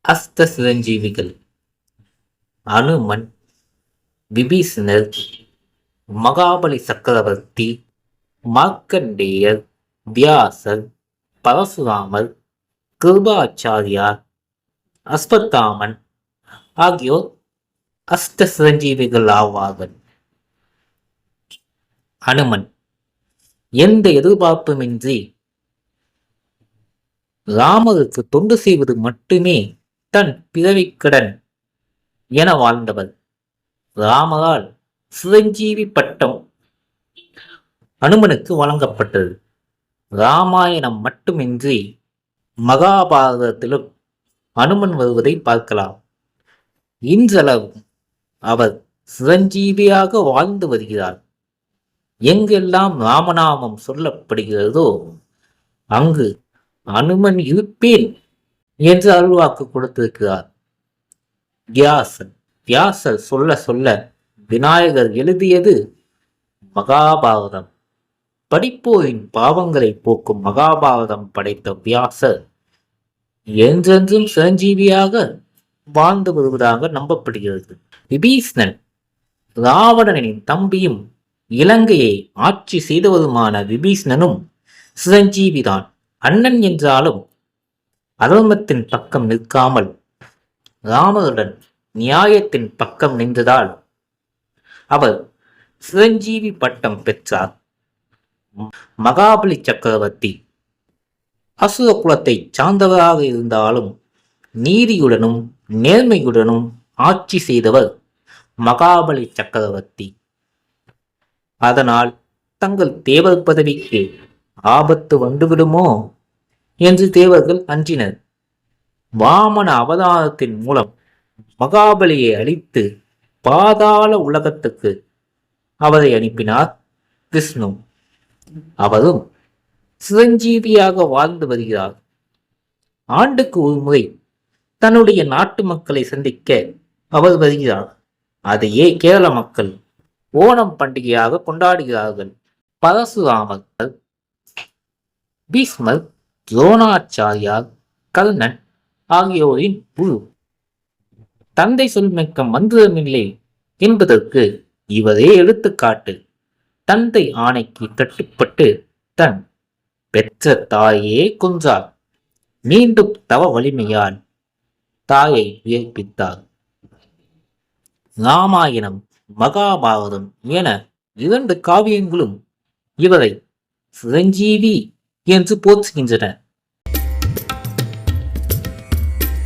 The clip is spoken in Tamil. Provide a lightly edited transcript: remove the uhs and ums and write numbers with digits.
அஸ்த சிரஞ்சீவிகள் அனுமன், விபீஷணர், மகாபலி சக்கரவர்த்தி, மார்க்கண்டேயர், வியாசர், பரசுராமர், கிருபாச்சாரியார், அஸ்வத்தாமன் ஆகியோர் அஸ்த சிரஞ்சீவிகள் ஆவார்கள். அனுமன் எந்த எதிர்பார்ப்புமின்றி ராமருக்கு தொண்டு செய்வது மட்டுமே தன் பிறவிக்கடன் என வாழ்ந்தவர். ராமரால் சிரஞ்சீவி பட்டம் அனுமனுக்கு வழங்கப்பட்டது. ராமாயணம் மட்டுமின்றி மகாபாரதத்திலும் அனுமன் வருவதை பார்க்கலாம். இன்றளவும் அவர் சிரஞ்சீவியாக வாழ்ந்து வருகிறார். எங்கெல்லாம் ராமநாமம் சொல்லப்படுகிறதோ அங்கு அனுமன் இருப்பேன் என்று அருள்வாக்கு கொடுத்திருக்கிறார். வியாசர் சொல்ல சொல்ல விநாயகர் எழுதியது மகாபாரதம். படிப்போரின் பாவங்களை போக்கும் மகாபாரதம் படைத்த வியாசர் என்றென்றும் சிரஞ்சீவியாக வாழ்ந்து வருவதாக நம்பப்படுகிறது. விபீஷணன் ராவணனின் தம்பியும் இலங்கையை ஆட்சி செய்தவருமான விபீஷணனும் சிரஞ்சீவிதான். அண்ணன் என்றாலும் அதர்மத்தின் பக்கம் நிற்காமல் ராமருடன் நியாயத்தின் பக்கம் நின்றதால் அவர் சிரஞ்சீவி பட்டம் பெற்றார். மகாபலி சக்கரவர்த்தி அசுர குலத்தை சார்ந்தவராக இருந்தாலும் நீதியுடனும் நேர்மையுடனும் ஆட்சி செய்தவர் மகாபலி சக்கரவர்த்தி. அதனால் தங்கள் தேவர் பதவிக்கு ஆபத்து வந்துவிடுமோ என்று தேவர்கள் அஞ்சினர். வாமன அவதாரத்தின் மூலம் மகாபலியை அழித்து பாதாள உலகத்துக்கு அவரை அனுப்பினார் விஷ்ணு. அவரும் சிரஞ்சீவியாக வாழ்ந்து வருகிறார். ஆண்டுக்கு ஒரு முறை தன்னுடைய நாட்டு மக்களை சந்திக்க அவர் வருகிறார். அதையே கேரள மக்கள் ஓணம் பண்டிகையாக கொண்டாடுகிறார்கள். பரசுராமர், பீஷ்மர், துரோணாச்சாரியார், கர்ணன் ஆகியோரின் குழு. தந்தை சொல்மிக்க மந்திரமில்லை என்பதற்கு இவரே எடுத்துக்காட்டு. தந்தை ஆணைக்கு கட்டுப்பட்டு தன் பெற்ற தாயே கொன்றார். மீண்டும் தவ வலிமையால் தாயை உயிர்ப்பித்தார். ராமாயணம், மகாபாரதம் என 2 காவியங்களும் இவரை சிரஞ்சீவி என்று போற்றுகின்றன.